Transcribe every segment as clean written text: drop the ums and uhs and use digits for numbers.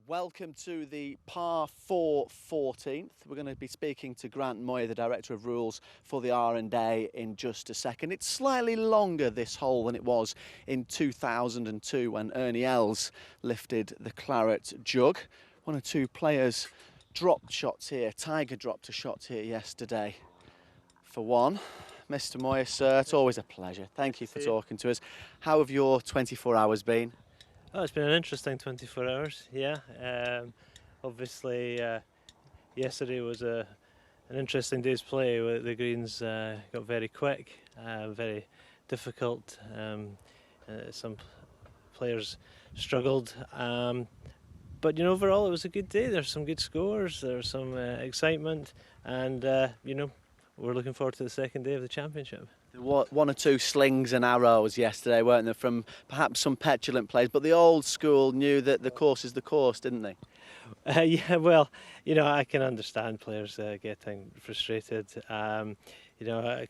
Welcome to the par 4 14th. We're going to be speaking to Grant Moir, the Director of Rules for the R&A, in just a second. It's slightly longer, this hole, than it was in 2002 when Ernie Els lifted the claret jug. One or two players dropped shots here. Tiger dropped a shot here yesterday for one. Mr. Moir, sir, it's always a pleasure. Thank you for talking to us. How have your 24 hours been? Oh, it's been an interesting 24 hours, yeah. Obviously, yesterday was an interesting day's play. The greens got very quick, very difficult. Some players struggled. But, overall it was a good day. There's some good scores, there's some excitement, and, we're looking forward to the second day of the championship. There were one or two slings and arrows yesterday, weren't there, from perhaps some petulant players, but the old school knew that the course is the course, didn't they? Yeah, well, I can understand players getting frustrated. A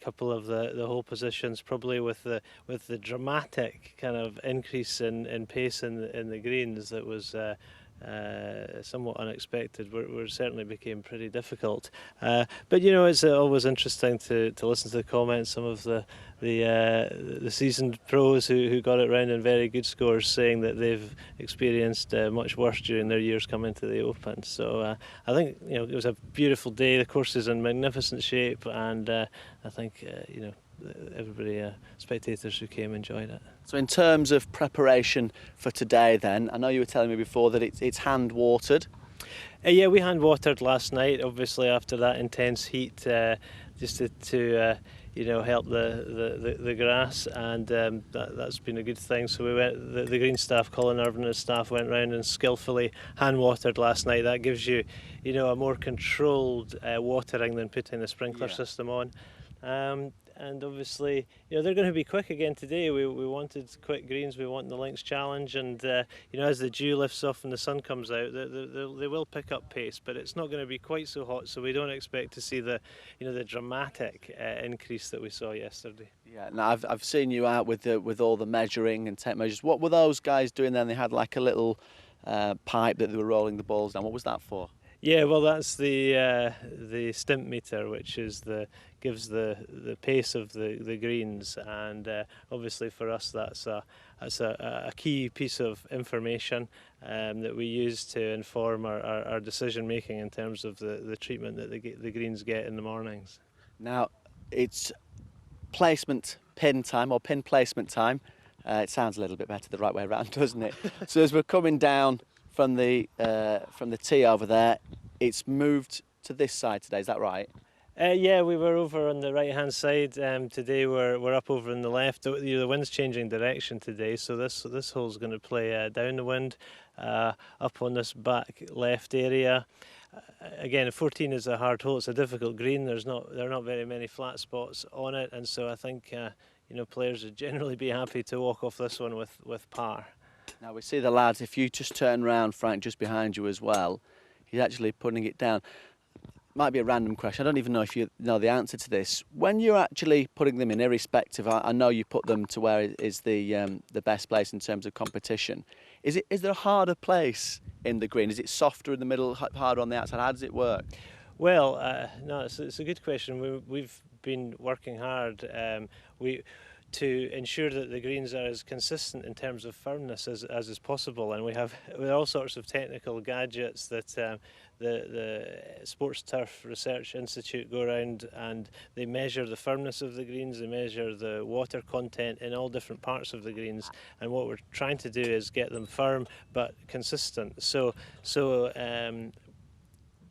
couple of the whole positions, probably with the dramatic kind of increase in pace in the greens that was somewhat unexpected, were certainly became pretty difficult. But it's always interesting to listen to the comments. Some of the seasoned pros who got it round in very good scores, saying that they've experienced much worse during their years coming to the Open. So I think it was a beautiful day. The course is in magnificent shape, and I think everybody, spectators who came, enjoyed it. So in terms of preparation for today then, I know you were telling me before that it's hand watered. Yeah, we hand watered last night, obviously after that intense heat, just to help the grass, and that's been a good thing. So we went, the green staff, Colin Irvin and his staff, went round and skillfully hand watered last night. That gives you, a more controlled watering than putting the sprinkler system on. And obviously, they're going to be quick again today. We wanted quick greens. We want the links challenge, and as the dew lifts off and the sun comes out, they will pick up pace. But it's not going to be quite so hot, so we don't expect to see the dramatic increase that we saw yesterday. Yeah, now I've seen you out with all the measuring and tape measures. What were those guys doing then? They had like a little pipe that they were rolling the balls down. What was that for? Yeah, well, that's the stimp meter, which gives the pace of the greens, and obviously for us that's a key piece of information that we use to inform our decision making in terms of the treatment that the greens get in the mornings. Now it's placement pin time, or pin placement time. It sounds a little bit better the right way around, doesn't it? So as we're coming down from the tee over there, it's moved to this side today. Is that right? Yeah, we were over on the right hand side. Today we're up over on the left. The wind's changing direction today, so this hole's going to play down the wind, up on this back left area. Again, 14 is a hard hole. It's a difficult green. There are not very many flat spots on it, and so I think players would generally be happy to walk off this one with par. Now we see the lads, if you just turn round, Frank, just behind you as well, he's actually putting it down. Might be a random question, I don't even know if you know the answer to this. When you're actually putting them in, irrespective, I know you put them to where is the best place in terms of competition. Is there a harder place in the green? Is it softer in the middle, harder on the outside? How does it work? Well, no, it's a good question. We've been working hard. To ensure that the greens are as consistent in terms of firmness as is possible, and we have all sorts of technical gadgets that the Sports Turf Research Institute go around, and they measure the firmness of the greens, they measure the water content in all different parts of the greens, and what we're trying to do is get them firm but consistent. So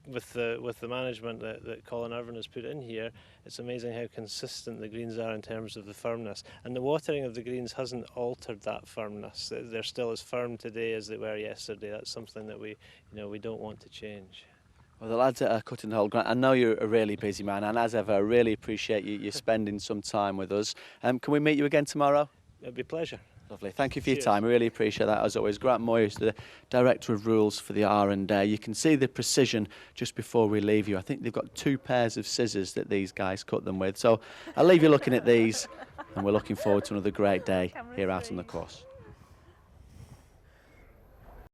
with the management that Colin Irvin has put in here, it's amazing how consistent the greens are in terms of the firmness. And the watering of the greens hasn't altered that firmness. They're still as firm today as they were yesterday. That's something that we don't want to change. Well, the lads that are cutting the hole, Grant, I know you're a really busy man, and as ever, I really appreciate you spending some time with us. Can we meet you again tomorrow? It'd be a pleasure. Lovely. Thank you for your time. I really appreciate that, as always. Grant Moir is the Director of Rules for the R&A. You can see the precision just before we leave you. I think they've got 2 pairs of scissors that these guys cut them with. So I'll leave you looking at these, and we're looking forward to another great day here out on the course.